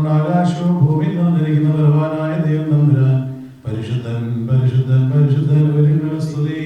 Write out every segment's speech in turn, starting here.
ആകാശവും ഭൂമിയിൽ നിന്നിരിക്കുന്ന ബലവാനായ ദൈവം തമ്പുരാൻ പരിശുദ്ധൻ പരിശുദ്ധൻ പരിശുദ്ധൻ ഒരിക്കലും സ്തുതി.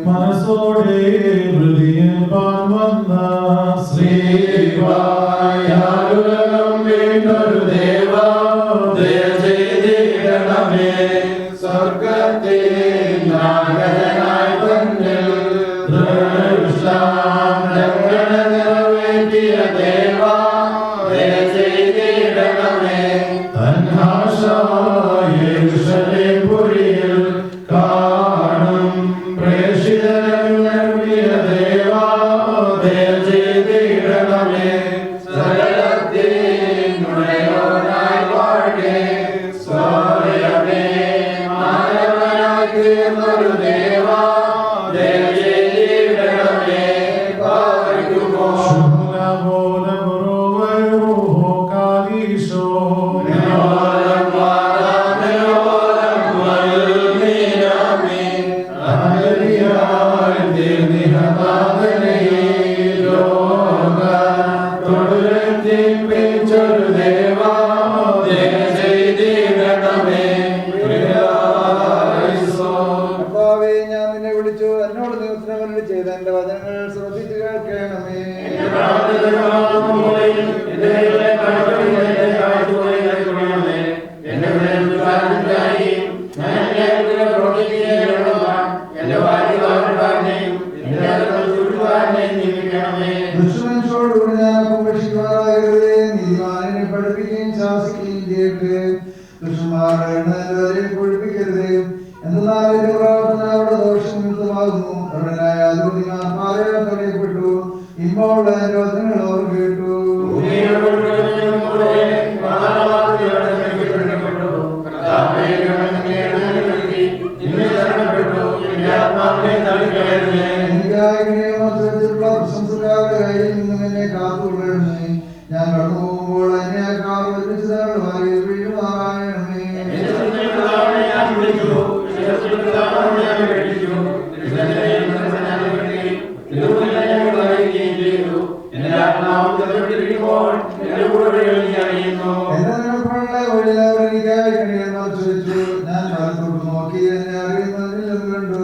മനസ്സോടെ ഹൃദയം വന്ന ശ്രീവായുലകം വീണ്ടൊരു ദേവാ ദയ ചെയ്തിടണമേ സ്വർഗത്തെ നാഗനായി തന്നിൽ നിറവേറ്റിയ ദേവാ ദയ ചെയ്തിടണമേ തന്നാശായേരുശലേംപുരിയിൽ കാണും പ്രേഷിതരങ്ങിയ ദേവാ ദയ ചെയ്തിടണമേ സകലത്തിനുടയോനായി വാഴേ സ്വയമേ മാനവനായി തീർന്നൊരു ദേവാ ദയ ചെയ്തിടണമേ പാർക്കുമോ എന്റെ വചനങ്ങൾ ശ്രദ്ധിച്ചു കേൾക്കണമേ. ദുഷ്ടമനുഷ്യരോടുകൂടി ഞാൻ ഉപേക്ഷിക്കുമാറാകരുതേ. നീതിമാനെ പഠിപ്പിക്കുകയും ശാസിക്കുകയും ചെയ്യട്ടെ. ദുഷ്ടന്മാരെ പഠിപ്പിക്കരുതേ. എന്നാൽ എന്റെ പ്രാർത്ഥന അവരുടെ ദോഷം നിമിത്തമാകുന്നു. അവരുടനായ ആത്മാരെ തടയപ്പെട്ടു. ഇമ്പോഴുള്ള എന്റെ വചനങ്ങൾ അവർ കേട്ടു. പ്രശംസക്കാരുടെ കയ്യിൽ നിന്നും എന്നെ കാത്തുകൊള്ളണമേ. ഞാൻ കടന്നു പോകുമ്പോൾ എന്നെ കാർ ഒരുമിച്ചതാളുടെ വായിൽ വീഴുമാറായണമേ. ഞാൻ കാലത്തോട്ട് നോക്കി എന്നെ അറിയുന്നതിലും കണ്ടു.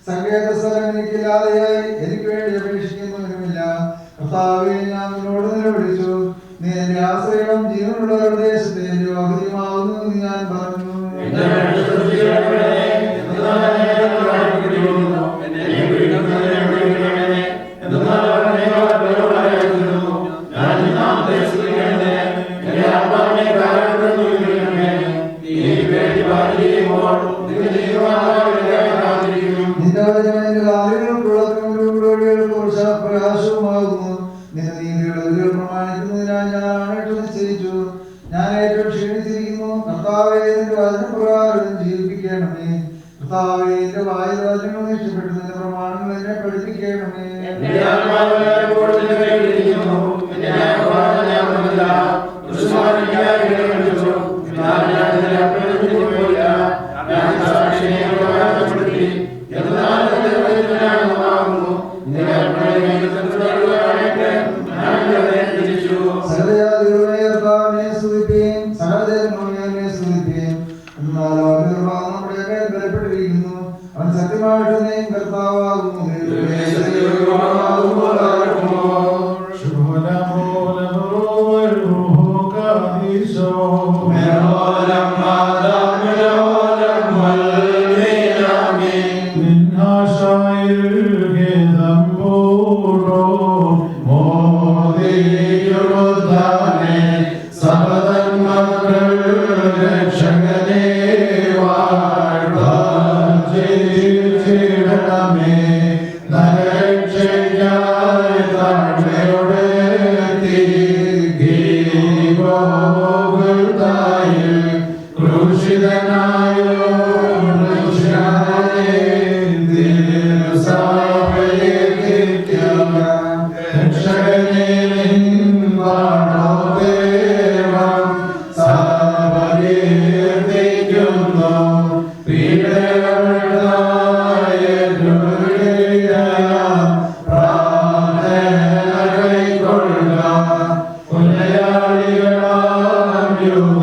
സങ്കേത സ്ഥലം എനിക്കില്ലാതെയായി. എനിക്ക് വേണ്ടി അപേക്ഷിക്കുന്നവരുമില്ല. കർത്താവേ, ഞാൻ നിന്നോട് നിലവിളിച്ചു. നീ എന്റെ ആശ്രയം ജീവനുള്ളവരുടെ ദേശത്തെ എന്റെ വകതിയുമാകുന്നു എന്ന് ഞാൻ പറഞ്ഞു. പ്രകാശവുമാകുന്നു. നിന്റെ നീതിയുടെ പ്രമാണിക്കുന്നതിനാൽ ഞാൻ ആണിട്ട് നിശ്ചയിച്ചു. ഞാൻ ഏറ്റവും ക്ഷീണിച്ചിരിക്കുന്നു. കർത്താവേ, നിന്റെ വചനപ്രകാരം ജീവിപ്പിക്കണമേ. കർത്താവേ, എന്റെ വായുവചനങ്ങൾ ഇഷ്ടപ്പെട്ടു. നിന്റെ പ്രമാണങ്ങൾ എന്നെ പഠിപ്പിക്കണമേ. അവൻ സത്യമായിട്ട് കർത്താവാകുന്നു.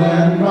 Then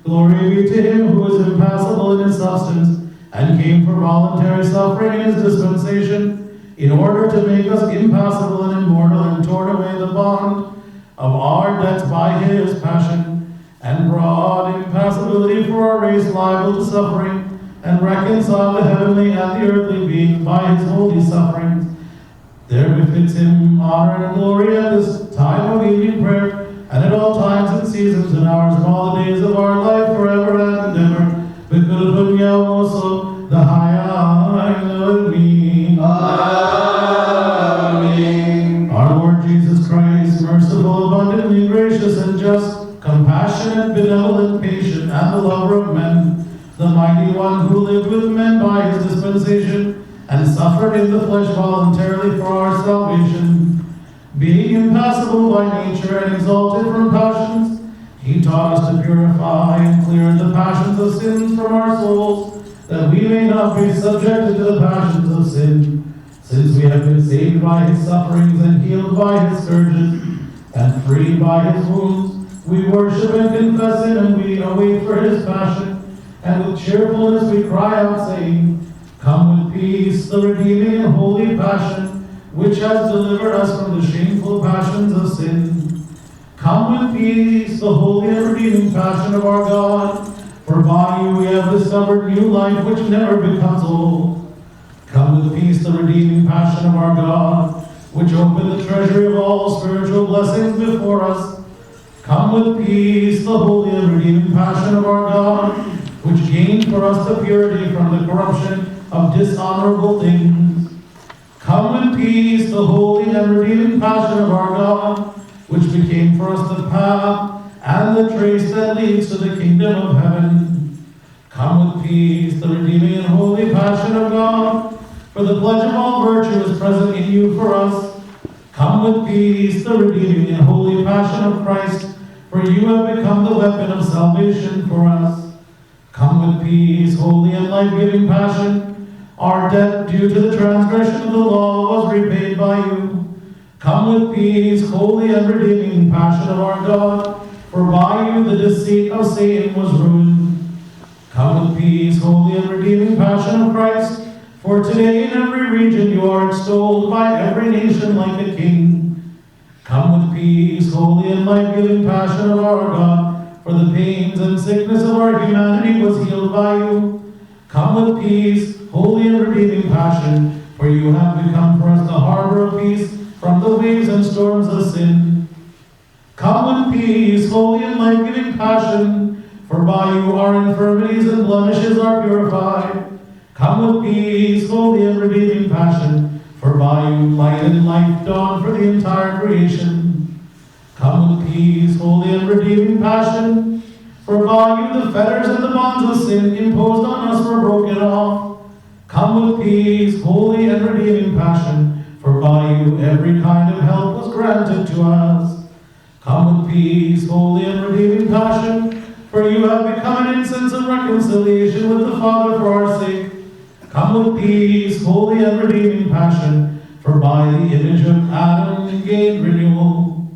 Glory be to him who is impassible in his substance and came for voluntary suffering in his dispensation, in order to make us impassible and immortal, and torn away the bond of our debts by his passion, and brought impassibility for our race liable to suffering, and reconciled the heavenly and the earthly beings by his holy sufferings. There befits him honor and glory at this time of evening prayer, and at all times and seasons and hours and all the days of our life, forever and ever. Also the high of me. Amen. Our Lord Jesus Christ, merciful, abundantly gracious and just, compassionate, benevolent, patient, and the lover of men, the mighty one who lived with men by his dispensation and suffered in the flesh voluntarily for our salvation, being impassible by nature and exalted from passions, he taught us to purify and clear the passions of sins from our souls, that we may not be subjected to the passions of sin, since we have been saved by his sufferings and healed by his scourges, and freed by his wounds. We worship and confess him, and we await for his passion, and with cheerfulness we cry out, saying, Come with peace, the redeeming and holy passion, which has delivered us from the shameful passions of sin. Come with peace, the holy and redeeming passion of our God, for by you we have discovered new life which never becomes old. Come with peace, the redeeming passion of our God, which opened the treasury of all spiritual blessings before us. Come with peace, the holy and redeeming passion of our God, which gained for us the purity from the corruption of dishonorable things. Come with peace, the holy and redeeming passion of our God, which became for us the path and the trace that leads to the kingdom of heaven. Come with peace, the redeeming and holy passion of God, for the pledge of all virtue is present in you for us. Come with peace, the redeeming and holy passion of Christ, for you have become the weapon of salvation for us. Come with peace, holy and life-giving passion. Our debt due to the transgression of the law was repaid by you. Come with peace, holy and redeeming passion of our God, for by you the deceit of Satan was ruined. Come with peace, holy and redeeming passion of Christ, for today in every region you are extolled by every nation like a king. Come with peace, holy and life-giving passion of our God, for the pains and sickness of our humanity was healed by you. Come with peace, holy and redeeming passion, for you have become for us the harbor of peace from the waves and storms of sin. Come with peace, holy and life-giving passion, for by you our infirmities and blemishes are purified. Come with peace, holy and redeeming passion, for by you light and life dawn for the entire creation. Come with peace, holy and redeeming passion, for by you the fetters and the bonds of sin imposed on us were broken off. Come with peace, holy and redeeming passion, for by you every kind of help was granted to us. Come with peace, holy and redeeming passion, for you have become an incense of reconciliation with the Father for our sake. Come with peace, holy and redeeming passion, for by the image of Adam you gained renewal.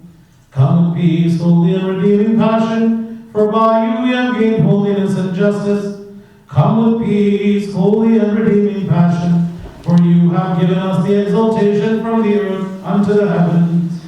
Come with peace, holy and redeeming passion, for by you we have gained holiness and justice. Come with peace, holy and redeeming passion, for you have given us the exaltation from the earth unto the heavens.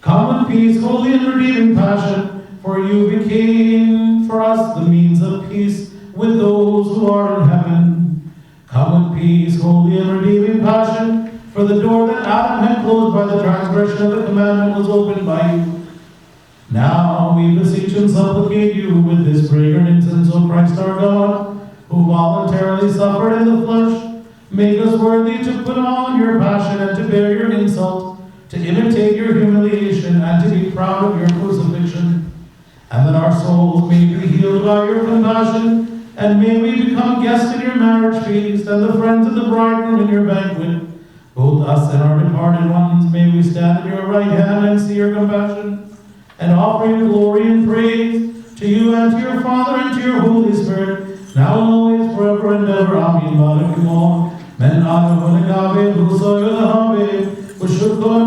Come with peace, holy and redeeming passion, for you became for us the means of peace with those who are in heaven. Come with peace, holy and redeeming passion, for the door that Adam had closed by the transgression of the commandment was opened by you. Now we beseech and supplicate you with this fragrant incense, O Christ our God, who voluntarily suffered in the flesh, make us worthy to put on your passion and to bear your insult, to imitate your humiliation and to be proud of your crucifixion. And that our souls may be healed by your compassion, and may we become guests in your marriage feast and the friends of the bridegroom in your banquet. Both us and our departed ones, may we stand at your right hand and see your compassion, and offer you glory and praise to you and to your Father and to your Holy Spirit, now and always, forever and ever. Amen. Barakumon. Men anagunagabe, husoyunahabe, ushukon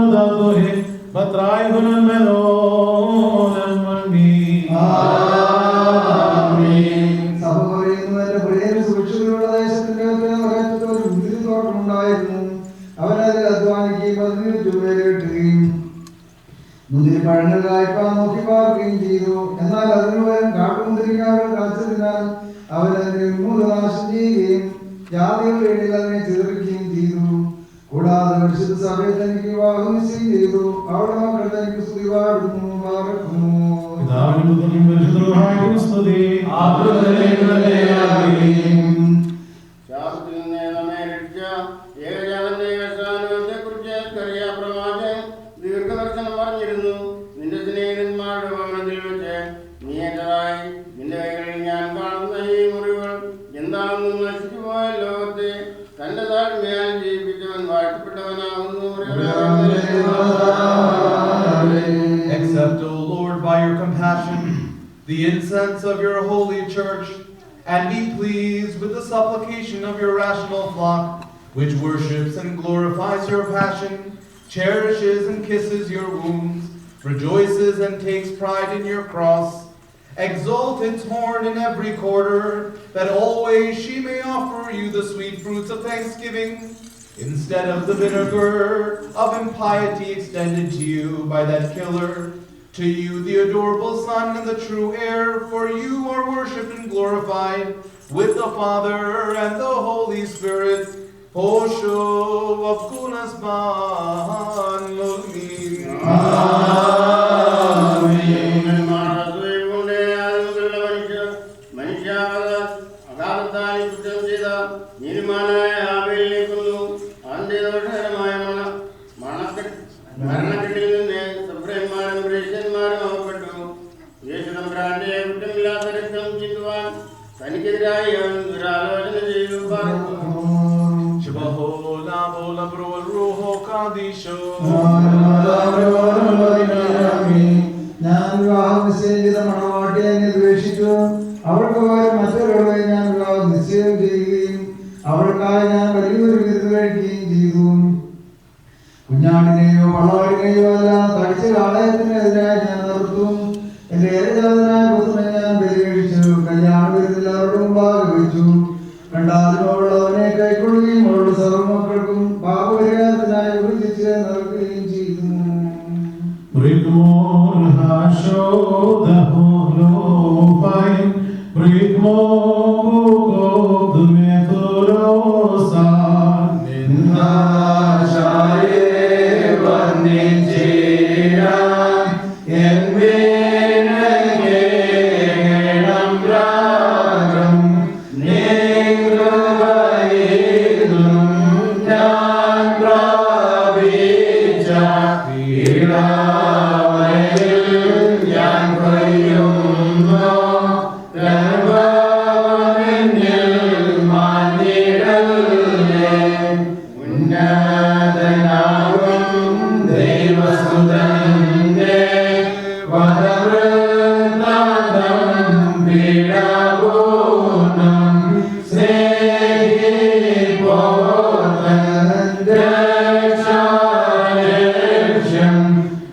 batrai hunan melon emani. Amen. സഭ പറയുന്നു, എന്റെ പ്രിയന് സൂക്ഷിച്ചുള്ള ദേശത്തിന്റെ ഒരു മുന്തിരിത്തോട്ടമുണ്ടായിരുന്നു. അവനതിൽ അധ്വാനിക്കുകയും അതിന് ചുവട് കിട്ടുകയും മുന്തിരിപ്പഴങ്ങൾ കായ്പാൻ നോക്കി പാർക്കുകയും ചെയ്തു. എന്നാൽ അതിനു പകരം കാട്ടുമുന്തിരിക്കാകൾ കാച്ചതിനാൽ അവൻ അതിനെ ഉന്മൂലനാശം ചെയ്യുകയും ജാതികളുടെ ഇടയിൽ അതിനെ ചിതറിക്കുകയും ചെയ്തു. കൂടാതെ പരിശുദ്ധ സഭയെ തനിക്ക് വിവാഹം നിശ്ചയം ചെയ്തു. അവിടെ മക്കൾ തനിക്ക് സ്തുതി പാടുന്നു, പാർക്കുന്നു. ദീർഘദർശനം പറഞ്ഞിരുന്നു. നിന്റെ സ്നേഹിതന്മാരുടെ ഭവനത്തിൽ വെച്ച് നീ എന്റേതായി. നിന്റെ കൈകളിൽ ഞാൻ കാണുന്ന ഈ മുറിവുകൾ എന്താണെന്ന് നശിച്ചു പോയ ലോകത്തെ തന്റെ താഴ്മയാൽ ജീവിപ്പിച്ചവൻ വാഴ്ത്തപ്പെട്ടവനാകുന്നു. Accept, O Lord, by your compassion, the incense of your holy church, and be pleased with the supplication of your rational flock, which worships and glorifies your passion, cherishes and kisses your wounds, rejoices and takes pride in your cross. Exalt its horn in every quarter, that always she may offer you the sweet fruits of thanksgiving, instead of the vinegar of impiety extended to you by that killer. To you, the adorable Son and the true heir, for you are worshipped and glorified with the Father and the Holy Spirit. Osho of Kunas Ban Mulmin. മരണക്കെട്ടിൽ നിന്ന് സഭ്രന്മാരും ഗ്രേഷ്യന്മാരും അവപ്പെട്ടു. യേശുദമ്പുരാന്റെ കുറ്റമില്ലാത്ത രക്തം ചിന്തുവാൻ തനിക്കെതിരായി അവൻ ദുരാലോചന ചെയ്തു. ഞാൻ വിവാഹം നിശ്ചയം ചെയ്ത മണവാട്ടിയെ എന്നെ ദ്വേഷിച്ചു. അവൾക്ക് പകരം മറ്റൊരാളെ ഞാൻ വിവാഹം നിശ്ചയം ചെയ്യുകയും അവൾക്കായി ഞാൻ വലിയൊരു വിരുന്ന് കഴിക്കുകയും ചെയ്തു. കുഞ്ഞാടിനെയോ പള്ളവാടിനെയോ അല്ല, തടിച്ച കാളയത്തിനെതിരായി ഞാൻ നിർത്തും. എന്റെ ഏകജാതനായ പുത്രനെ ഞാൻ ബലികഴിച്ചു. കല്യാണ വിരുന്നിൽ അവരുടെ മുമ്പാകെ വെച്ചു. കണ്ടാലും അവളവനെ കൈക്കൊള്ളുകയും അവളുടെ സർവ്വമക്കൾക്കും പാപപരിഹാരത്തിനായി ഒരു ശിക്ഷ നൽകുകയും ചെയ്തു.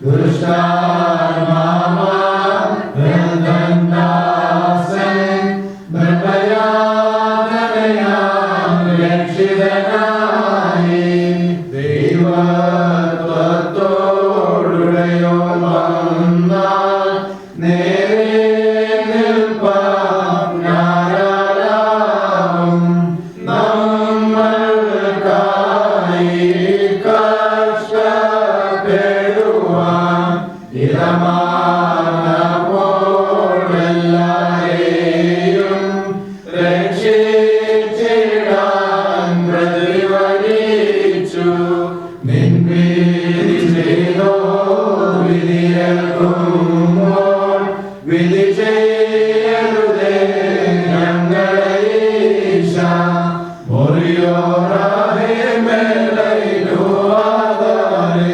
Krishna വിധി ചെയ്യരുതേ ഞങ്ങളെ ഈശ മുറിയോറാഹേ മേലൈനു ആദാരേ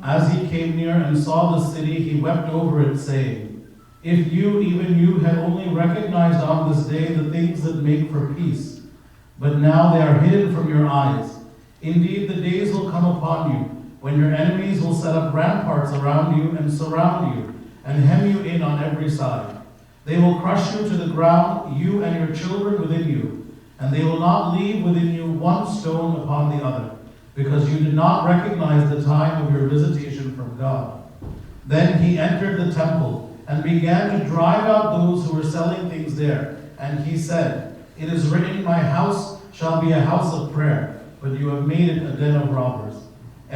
As he came near and saw the city, he wept over it, saying, "If you, even you, had only recognized on this day the things that make for peace, but now they are hidden from your eyes. Indeed, the days will come upon you when your enemies will set up ramparts around you and surround you and hem you in on every side. They will crush you to the ground, you and your children within you, and they will not leave within you one stone upon the other, because you did not recognize the time of your visitation from God." Then he entered the temple and began to drive out those who were selling things there. And he said, "It is written, my house shall be a house of prayer, but you have made it a den of robbers."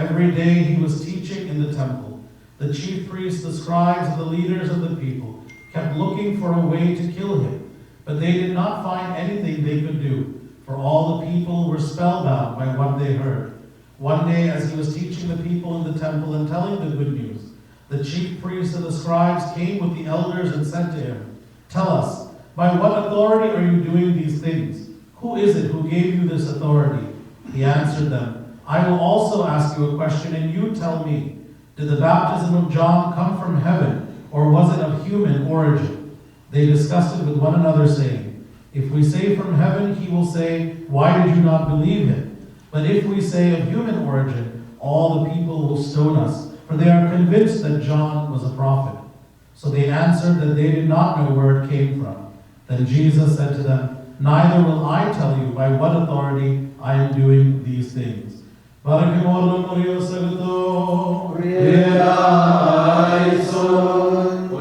Every day he was teaching in the temple. The chief priests, the scribes, and the leaders of the people kept looking for a way to kill him, but they did not find anything they could do, for all the people were spellbound by what they heard. One day, as he was teaching the people in the temple and telling the good news, the chief priests and the scribes came with the elders and said to him, "Tell us, by what authority are you doing these things? Who is it who gave you this authority?" He answered them, "I will also ask you a question, and you tell me. Did the baptism of John come from heaven, or was it of human origin?" They discussed it with one another, saying, "If we say from heaven, he will say, 'Why did you not believe him?' But if we say of human origin, all the people will stone us, for they are convinced that John was a prophet." So they answered that they did not know where it came from. Then Jesus said to them, "Neither will I tell you by what authority I am doing these things. O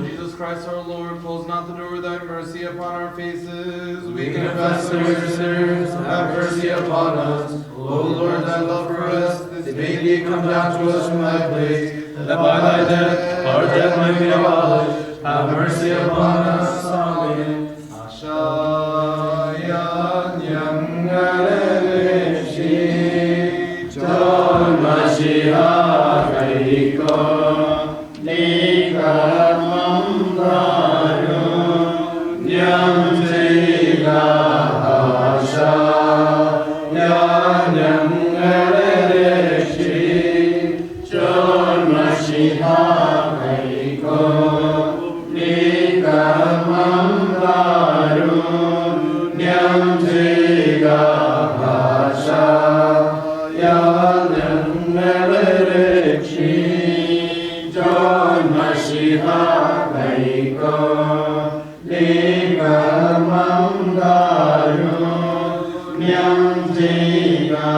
Jesus Christ our Lord, close not the door of thy mercy upon our faces. We confess that we are sinners, have mercy upon us. O Lord, thy love for us, this may come down to us from thy place, that by thy death our death might be abolished. Have mercy upon us. Amen. John Mashiach Haiko Nikamam Daru Nyam Tiga Hasha Yanyam Ereshi John Mashiach Haiko Nikamam Daru Nyam Tiga Hasha John Mashiach Haiko Nikamam Daru Nyam Tiga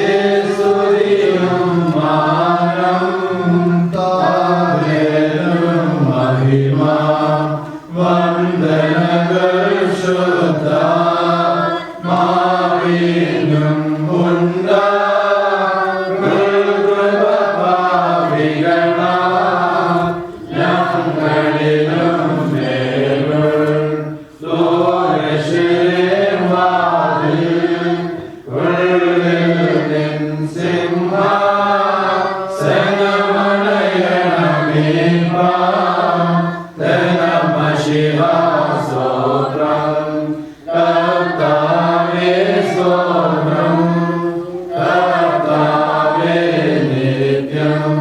Esurium Manam Tavelum Mahima Vandana Shuddha Mavinum Bunda Gurubhava Vigana Yangalilum Melur Loreshirim Vadim Gurulilin Simha Senamanayanamimba Tenamashiva Sotram Taptave Sotram Taptave Nityam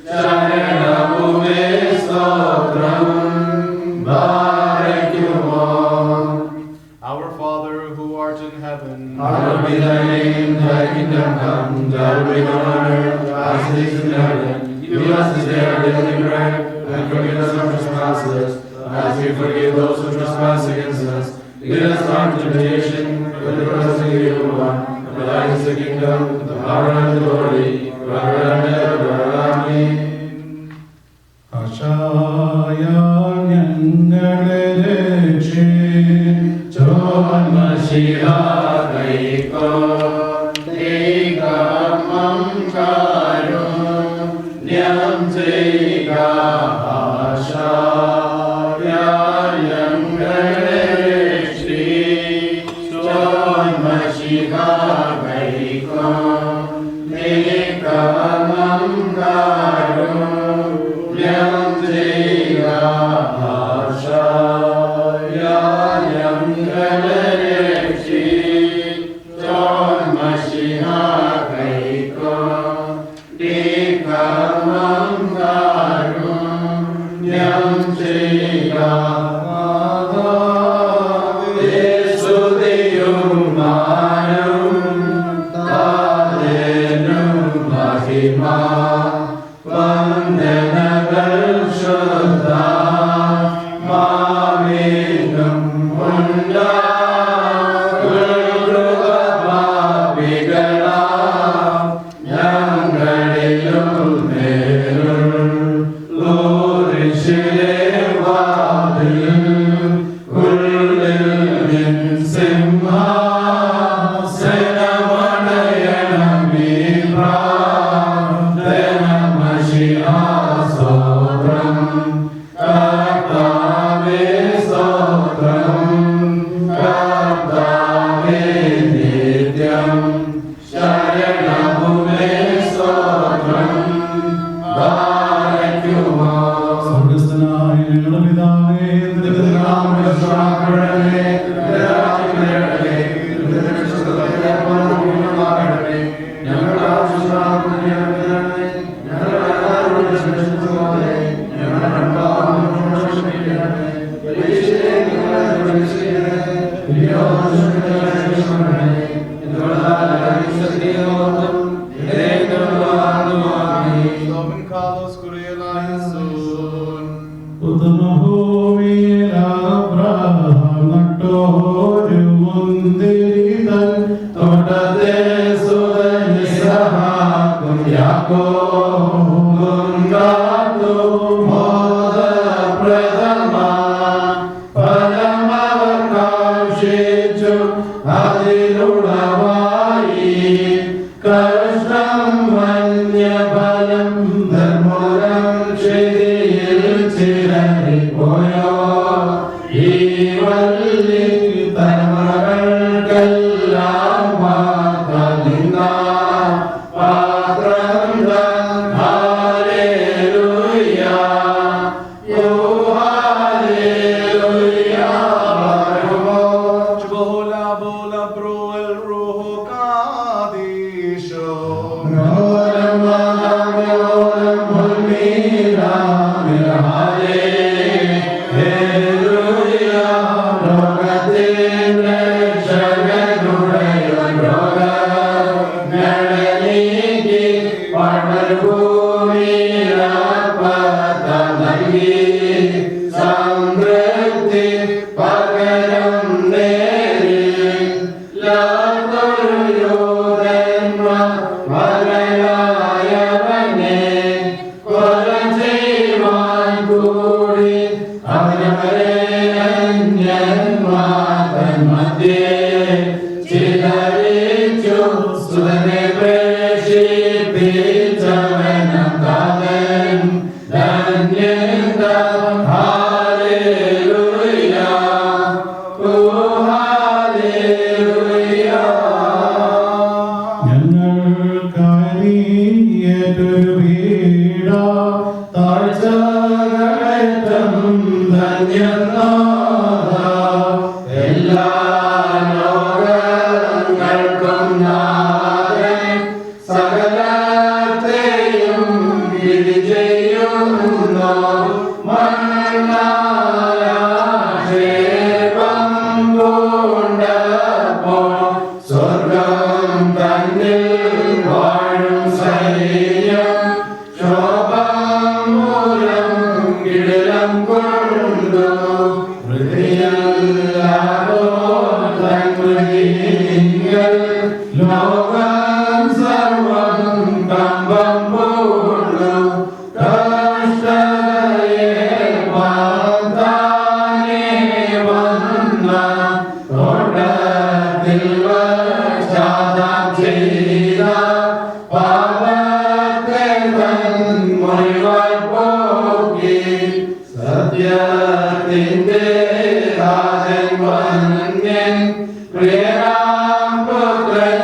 Sharanabhuve Sotram Bharakyumam. Our Father, who art in heaven, Hallowed be thy name, thy kingdom come, thy will be done on earth as it is in heaven. Give us this day our daily bread, and forgive us our trespasses, as we forgive those who trespass against us. Lead us not into temptation, but deliver us from the evil one. For thine is the kingdom, the power, and the glory, forever and ever. Amen. John Mashiach Haiko Nikamam Daru Nyam Tiga Hasha Yanyam Ereshi John Mashiach Haiko Nikamam Daru Nyam Tiga Hasha Yanyam Ereshi John Mashiach Haiko Nikamam Daru Nyam Tiga Esudiyum Manum തോട്ടത്തെ Sudan ഇസ്ഹാക്കും യാക്കോബും കാത്തു മോദപ്രദമാ ഫലമവർ കാക്ഷിച്ചു അതിലുളവായി കഷ്ടം വന്യഫലം ധർമ്മം ശരിയിൽ ചിരറിപ്പോയോ ഈ വല്ലി തലമുറകൾക്കെല്ലാം വാർത്ത പാത്രം hallelujah യോ hallelujah Bola bola bro el roho kadisho. സമൃദ്ധി പകരം നേരി മകനായവനെ കൊല ചെയ്യുവാൻ കൂടി അവനവരെ അന്യന്മാതൻ മധ്യേ ചിതറിച്ചു സുതനെ പ്രേഷിപ്പിച്ചവനം കാതൻ ധന്യത ഹല്ലേലൂയ ഓ ഹല്ലേലൂയ ഞങ്ങൾക്കായി ഏറ്റൊരു പീഡ താഴ്ചകളേറ്റം ധന്യനാഥ എല്ലാ ലോകങ്ങൾക്കും നാഥൻ സകലത്തെയും വിധി ചെയ്യുന്നു മണ്ണാക്ഷേപം പൂണ്ടപ്പോൾ സ്വർഗം തന്നിൽ വാഴും സൈന്യം ശോഭം മൂലം കിടിലം കൊണ്ടു ലോകം സർവം കമ്പം പൂണ്ടു കഷ്ടതയെ പാതാനേ വന്ന തോട്ടത്തിൽ വച്ചാദം ചെയ്ത പാപത്തെ തൻ മുഴുവൻ പോക്കി സത്യത്തിന്റെ രാജൻ വന്യൻ പ്രിയനാം പുത്രൻ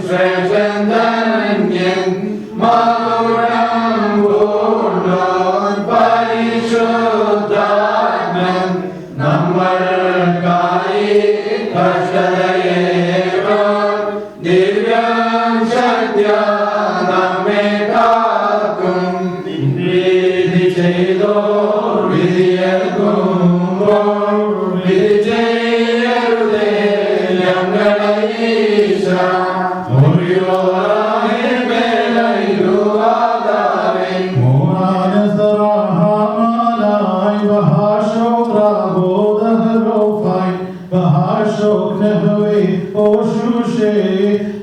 ശ്രേഷ്ഠൻ ധന്യൻ മകുടം പൂണ്ടോൻ പരിശുദ്ധാത്മൻ നമ്മൾക്കായി കഷ്ടതയേറോ ദിവ്യം ശക്തിയ നമ്മെ കാക്കും വിധി ചെയ്തോ വിധിയേൽക്കുമ്പോൾ വിധി ചെയ്യരുതേ ഞങ്ങളെ ഈശ മുറിയോറായി മേലയിലുവാതാവേ Moranasarahamalai Bahashok Rabodaharofai Bahashok Nehwe Oshushe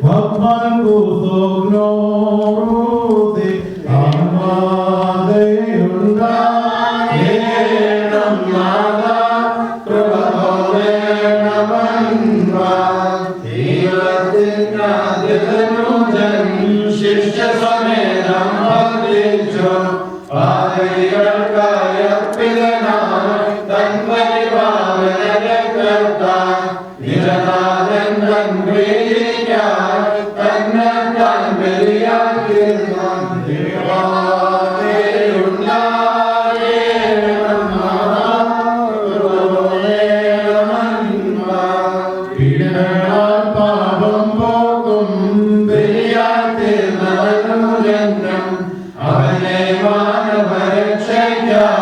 Vakman Gutognorude Amade ഏനം നാദാ പ്രഭവോദേനമന്വാ ദൈവത്തിനാദ്യതനുജൻ ശിഷ്യസമേതം ഭക്തിച്ചു പാതകൾക്കായി അർപ്പിതനായി തൻ പരിപാവനരക്തത്താൽ നിരനാഥൻ തൻ പ്രീതിക്കായി തന്നെ താൻ ബലിയാക്കിയിരുന്നു പീഡനങ്ങളാൽ പാപം പോകും അവനെ മാനവരക്ഷയ്ക്കായി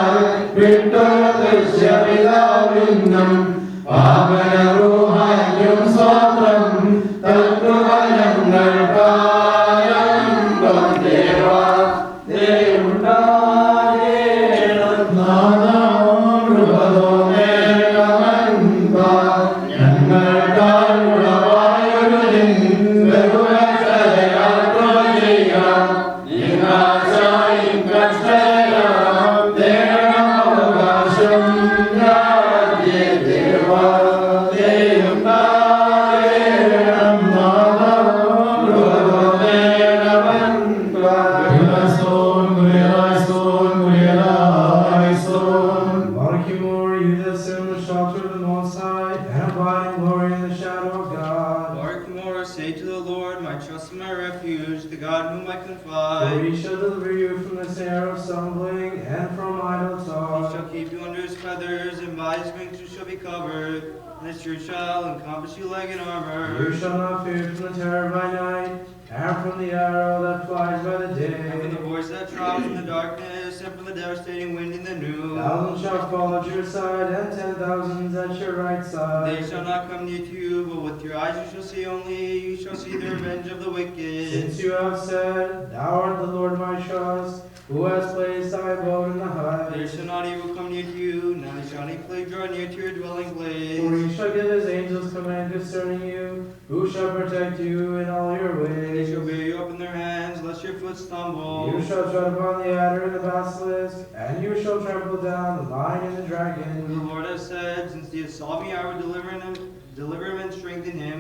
Lord, my trust and my refuge, the God in whom I confide. For he shall deliver you from the snare of stumbling and from idle He talk. shall keep you under his feathers, and by his wings you shall be covered. And his truth shall encompass you like an armor. You shall not fear from the terror by night, and from the arrow that flies by the And from the day. voice that travels in the darkness, and from the devastating wind in the noon. Thousands shall fall at your side, and 10,000 at your right side. They shall not come near to you, but with your eyes you shall see only, you shall see the revenge of the wicked. Since you have said, Thou art the Lord my trust, who has placed thy abode in the There heights. shall not evil come near to you, neither shall any plague draw near to your dwelling place. For he shall give his angels command concerning you, who shall protect you in all your They ways. shall bear you up in their hands, lest your foot stumble. You shall tread upon the adder and the basilisk, and you shall trample down the lion and the The dragon. Lord has said, since he has sought me, I will deliver him and strengthen him.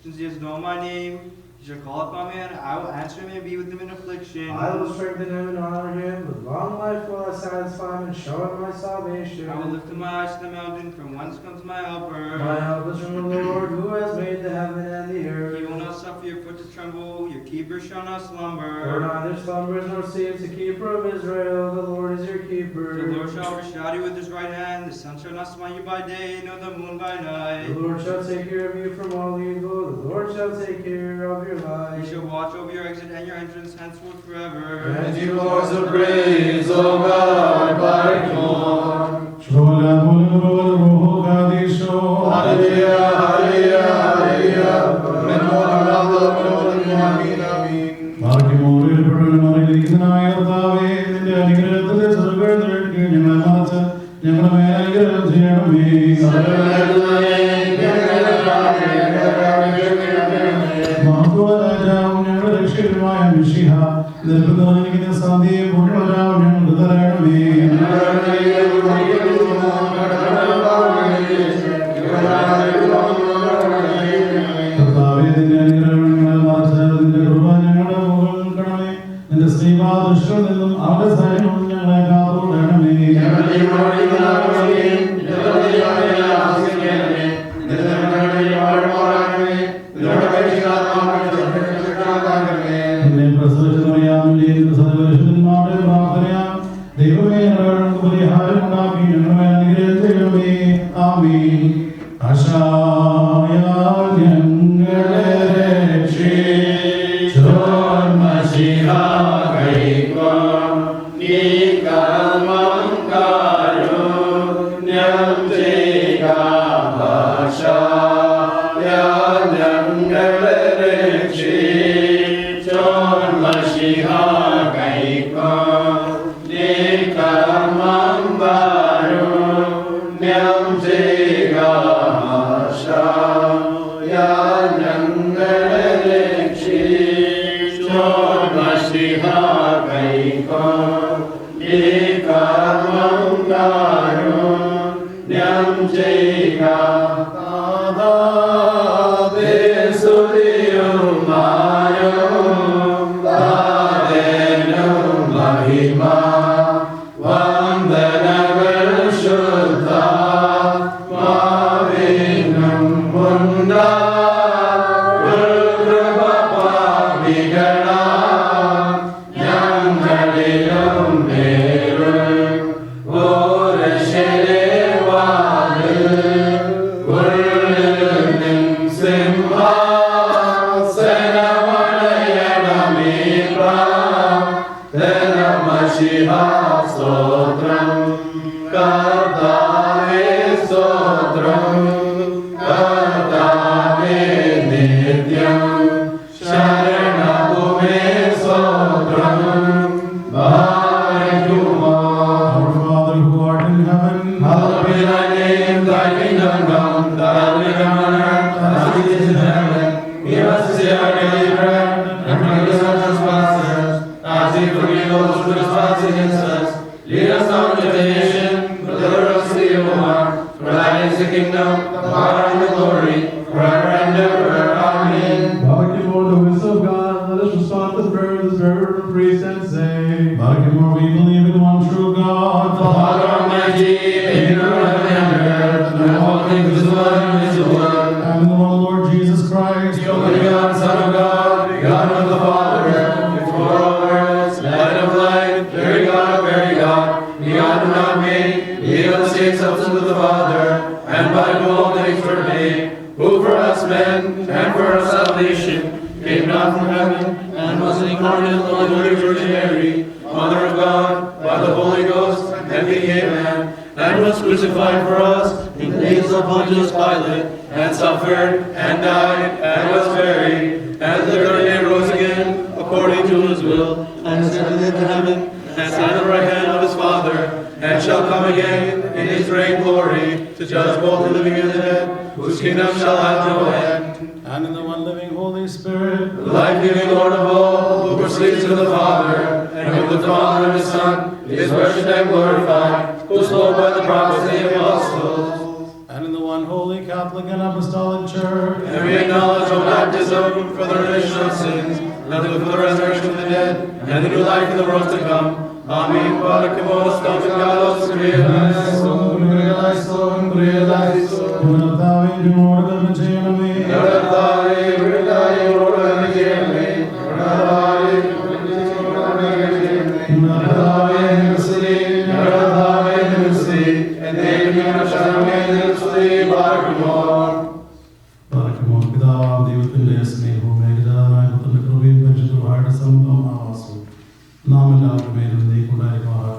Since he has known my name, he shall call upon me, and I will answer him and be with him in affliction. I will strengthen him and honor him. With long life will I satisfy him and show him my salvation. I will lift up my eyes to the mountain, from whence comes my helper. My help is from the Lord, who has made the heaven and the He earth. will not suffer your foot to tremble, your keeper shall not For slumber. neither slumbers nor sleeps the keeper of Israel. The Lord is your The keeper. Lord shall overshadow you with his right hand, the sun shall not smite you by day, nor the moon by night. The Lord shall take care of you from all evil. The Lord shall take care of your He life. shall watch over your exit and your entrance henceforth forever. And you, Lords of praise, O God, Barikmon. Shrola Mulmul Ruhu Kadisho. Hallelujah, hallelujah, hallelujah. Menmol Allah, Amin, Amin. ഭാഗ്യമോറിൽ മറിയിരിക്കുന്നതായ കർത്താവേ, നിന്റെ അനുഗ്രഹത്തിന്റെ ചെറുകഴുതലിൽ കീഴ് ഞങ്ങളെ മറച്ച് ഞങ്ങളുടെ മേൽ അനുഗ്രഹം ചെയ്യണമേ. മഹത്വമുള്ള രാജാവും ഞങ്ങളുടെ രക്ഷകനുമായ മിശിഹ, നിൽക്കുന്നവനിരിക്കുന്ന സന്ധ്യയെ മുഴുവനാവും ഞങ്ങൾക്ക് തരണമേ. കർത്താവേ, നിന്റെ അനുഗ്രഹം ഞങ്ങളെ മറച്ച് നിന്റെ കൃപ ഞങ്ങളുടെ മുകളിൽ നിൽക്കണമേ. നിന്റെ ശ്രീമാദൃഷ്ടിയിൽ നിന്നും അവന്റെ സൈന്യവും ഞങ്ങളെ കാത്തുകൊള്ളണമേ. നിന്നെ പ്രസവിച്ചതറിയാമെങ്കിൽ സകലപരിശുദ്ധന്മാരുടെ പ്രാർത്ഥനയാൽ ദൈവമേ, ഞങ്ങൾക്ക് പരിഹാരം ഉണ്ടാക്കി ഞങ്ങളെ അനുഗ്രഹം ചെയ്യണമേ. ആമീൻ. ആശായാൽ ഞങ്ങളെ രക്ഷിച്ചോൻ മശിഹ കൈക്കൊള്ളും. നീ കർമ്മം കാരുണ്യം ചെയ്യുക. ആശായാൽ ഞങ്ങളെ രക്ഷിച്ചോൻ മശിഹ കൈക്കൊള്ളും. നീ കർമ്മം കാരുണ്യം ചെയ്യുക. ആശായാൽ ഞങ്ങളെ രക്ഷിച്ചോൻ മശിഹ കൈക്കൊള്ളും. നീ കർമ്മം കാരുണ്യം ചെയ്യുക. താതാവേ, സ്തുതിയും മാനവും താതനും മഹിമ വന്ദനങ്ങൾ ശുദ്ധാത്മാവിനും കൃപ പാപികളാം ഞങ്ങളിലും മേലും ഓരശിലെ വാതിൽ ഉള്ളിൽ നിൻ സിംഹാസനമണയണമേ. പ്രാർത്ഥനമശിഹ സ്തോത്രം. കർത്താവേ സ്തോത്രം. കർത്താവേ നിത്യം ശരണഭൂമേ സ്തോത്രം. ഭാഗ്യമാ. Our Father who art in heaven, Hallowed be thy name, thy kingdom come, thy will be done on earth as it is in heaven. Give us this day our daily bread, and forgive us our trespasses, as we forgive those who trespass against us. Lead us not into temptation, but deliver us from the evil one. For thine is the kingdom, the power, and the glory, forever and ever. Amen. Barkimore, the wisdom of God, let us respond to the prayer of this reverend priest and say, Barkimore, we believe in one true God, The Father Almighty, maker of heaven and earth, and all things visible and invisible, and in the one Lord Jesus Christ, the only begotten Son of God, down from heaven, and was incarnate of the Holy Virgin Mary, Mother of God, by the Holy Ghost, and became man, and was crucified for us in the days of Pontius Pilate, and suffered, and died, and was buried, and the third day rose again, according to his will, and ascended into heaven, and sat at the right hand of his Father, and shall come again in his great glory, to judge both the living and the dead, whose kingdom shall have no end. And in the one living Holy Spirit, The life-giving Lord of all, who proceeds from the Father, and with the Father and the Son, is worshipped and glorified, who spoke by the prophets and the apostles. and in the one holy Catholic and Apostolic Church, And we acknowledge our baptism for the remission of sins, and for the resurrection of the dead, and the new life in the world to come. Amen. Paracimos, Dominicanos, പിതാവാം ദൈവത്തിന്റെ സ്നേഹവും ഏകജാതനായ പുത്രന്റെ കൃപയും പരിശുദ്ധമായ സംഭവം ആവാസവും നാം എല്ലാവരുടെ മേലും നീക്കുണ്ടായിരിക്കും.